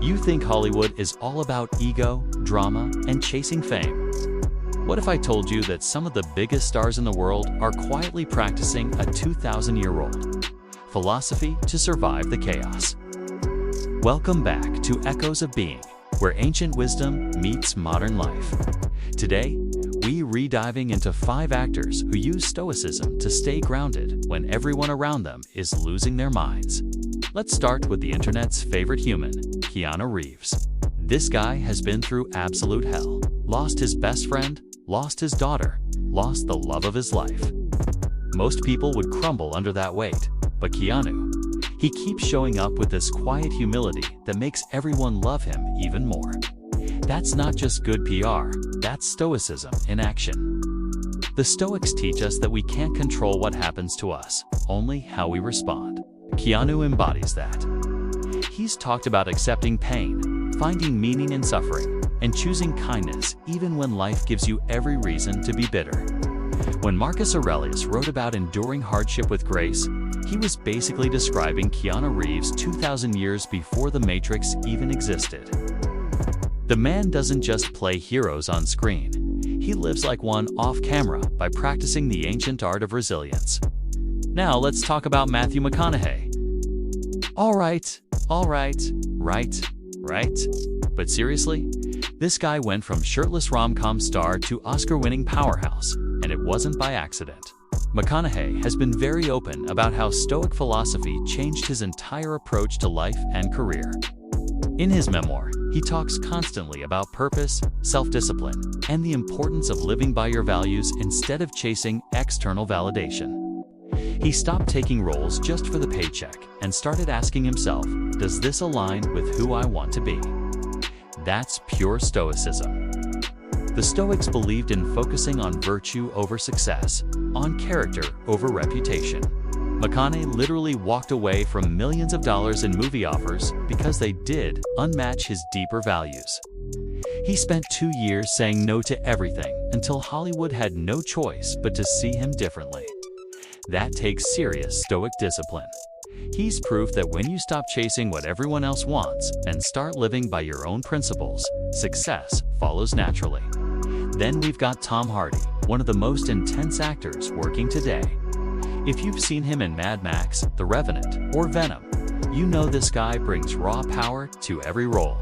You think Hollywood is all about ego, drama, and chasing fame? What if I told you that some of the biggest stars in the world are quietly practicing a 2,000-year-old philosophy to survive the chaos? Welcome back to Echoes of Being, where ancient wisdom meets modern life. Today, we're diving into 5 actors who use Stoicism to stay grounded when everyone around them is losing their minds. Let's start with the internet's favorite human, Keanu Reeves. This guy has been through absolute hell. Lost his best friend, lost his daughter, lost the love of his life. Most people would crumble under that weight, but Keanu, he keeps showing up with this quiet humility that makes everyone love him even more. That's not just good PR, that's Stoicism in action. The Stoics teach us that we can't control what happens to us, only how we respond. Keanu embodies that. He's talked about accepting pain, finding meaning in suffering, and choosing kindness even when life gives you every reason to be bitter. When Marcus Aurelius wrote about enduring hardship with grace, he was basically describing Keanu Reeves 2,000 years before The Matrix even existed. The man doesn't just play heroes on screen. He lives like one off-camera by practicing the ancient art of resilience. Now let's talk about Matthew McConaughey. All right. But seriously, this guy went from shirtless rom-com star to Oscar-winning powerhouse, and it wasn't by accident. McConaughey has been very open about how Stoic philosophy changed his entire approach to life and career. In his memoir, he talks constantly about purpose, self-discipline, and the importance of living by your values instead of chasing external validation. He stopped taking roles just for the paycheck and started asking himself, does this align with who I want to be? That's pure Stoicism. The Stoics believed in focusing on virtue over success, on character over reputation. McConaughey literally walked away from millions of dollars in movie offers because they did unmatch his deeper values. He spent 2 years saying no to everything until Hollywood had no choice but to see him differently. That takes serious Stoic discipline. He's proof that when you stop chasing what everyone else wants and start living by your own principles, success follows naturally. Then we've got Tom Hardy, one of the most intense actors working today. If you've seen him in Mad Max, The Revenant, or Venom, you know this guy brings raw power to every role.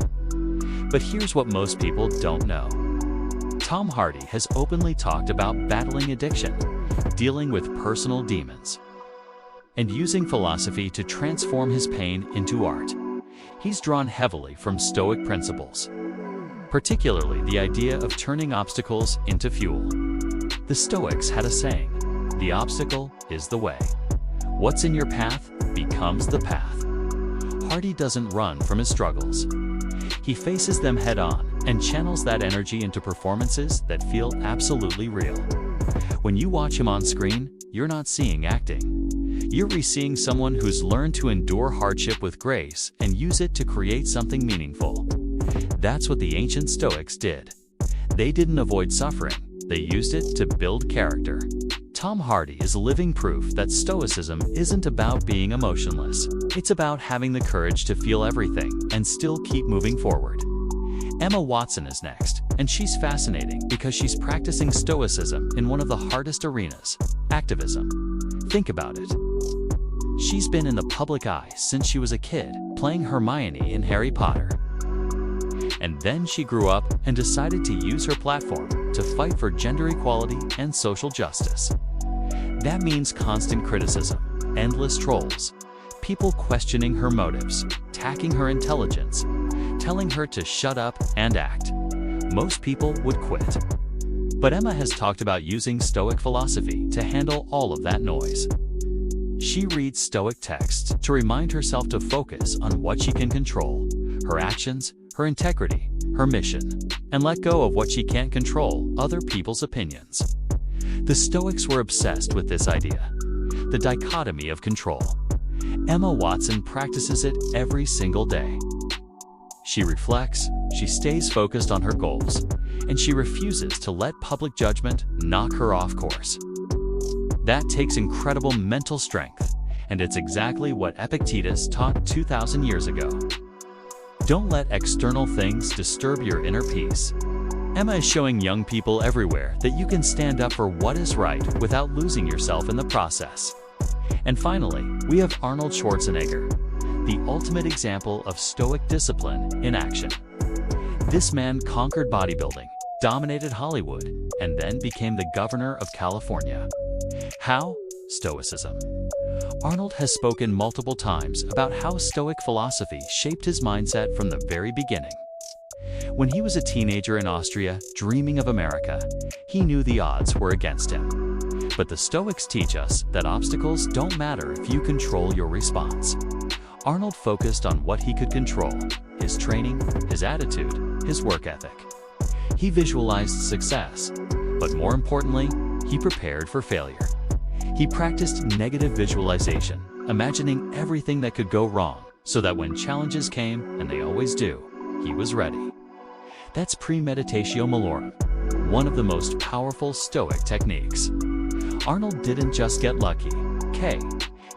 But here's what most people don't know. Tom Hardy has openly talked about battling addiction, dealing with personal demons, and using philosophy to transform his pain into art. He's drawn heavily from Stoic principles, particularly the idea of turning obstacles into fuel. The Stoics had a saying, the obstacle is the way. What's in your path becomes the path. Hardy doesn't run from his struggles. He faces them head-on and channels that energy into performances that feel absolutely real. When you watch him on screen, you're not seeing acting. You're seeing someone who's learned to endure hardship with grace and use it to create something meaningful. That's what the ancient Stoics did. They didn't avoid suffering, they used it to build character. Tom Hardy is living proof that Stoicism isn't about being emotionless. It's about having the courage to feel everything and still keep moving forward. Emma Watson is next, and she's fascinating because she's practicing Stoicism in one of the hardest arenas, activism. Think about it. She's been in the public eye since she was a kid, playing Hermione in Harry Potter. And then she grew up and decided to use her platform to fight for gender equality and social justice. That means constant criticism, endless trolls, people questioning her motives, attacking her intelligence, telling her to shut up and act. Most people would quit. But Emma has talked about using Stoic philosophy to handle all of that noise. She reads Stoic texts to remind herself to focus on what she can control, her actions, her integrity, her mission, and let go of what she can't control, other people's opinions. The Stoics were obsessed with this idea, the dichotomy of control. Emma Watson practices it every single day. She reflects, she stays focused on her goals, and she refuses to let public judgment knock her off course. That takes incredible mental strength, and it's exactly what Epictetus taught 2,000 years ago. Don't let external things disturb your inner peace. Emma is showing young people everywhere that you can stand up for what is right without losing yourself in the process. And finally, we have Arnold Schwarzenegger, the ultimate example of Stoic discipline in action. This man conquered bodybuilding, dominated Hollywood, and then became the governor of California. How? Stoicism. Arnold has spoken multiple times about how Stoic philosophy shaped his mindset from the very beginning. When he was a teenager in Austria, dreaming of America, he knew the odds were against him. But the Stoics teach us that obstacles don't matter if you control your response. Arnold focused on what he could control: his training, his attitude, his work ethic. He visualized success, but more importantly, he prepared for failure. He practiced negative visualization, imagining everything that could go wrong, so that when challenges came, and they always do, he was ready. That's premeditatio malorum, one of the most powerful Stoic techniques. Arnold didn't just get lucky.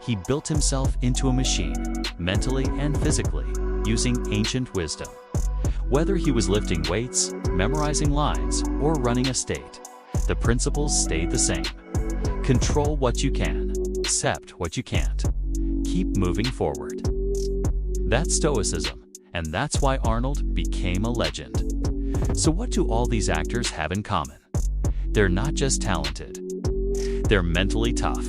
He built himself into a machine, mentally and physically, using ancient wisdom. Whether he was lifting weights, memorizing lines, or running a state, the principles stayed the same. Control what you can, accept what you can't. Keep moving forward. That's Stoicism, and that's why Arnold became a legend. So what do all these actors have in common? They're not just talented. They're mentally tough.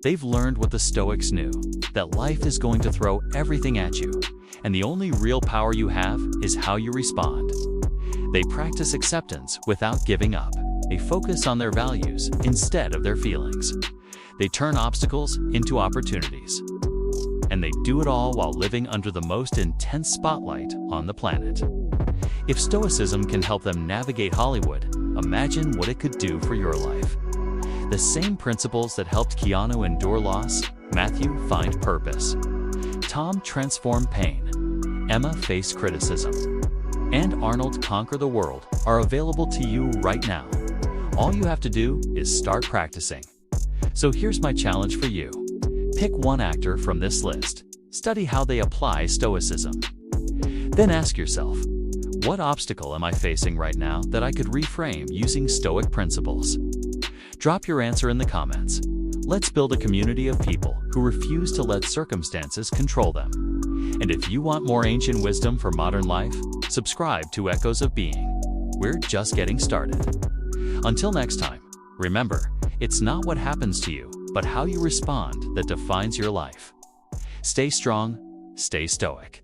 They've learned what the Stoics knew, that life is going to throw everything at you, and the only real power you have is how you respond. They practice acceptance without giving up. They focus on their values instead of their feelings. They turn obstacles into opportunities. And they do it all while living under the most intense spotlight on the planet. If Stoicism can help them navigate Hollywood, imagine what it could do for your life. The same principles that helped Keanu endure loss, Matthew find purpose, Tom transform pain, Emma face criticism, and Arnold conquer the world are available to you right now. All you have to do is start practicing. So here's my challenge for you. Pick one actor from this list. Study how they apply Stoicism. Then ask yourself, what obstacle am I facing right now that I could reframe using Stoic principles? Drop your answer in the comments. Let's build a community of people who refuse to let circumstances control them. And if you want more ancient wisdom for modern life, subscribe to Echoes of Being. We're just getting started. Until next time, remember, it's not what happens to you, but how you respond that defines your life. Stay strong, stay stoic.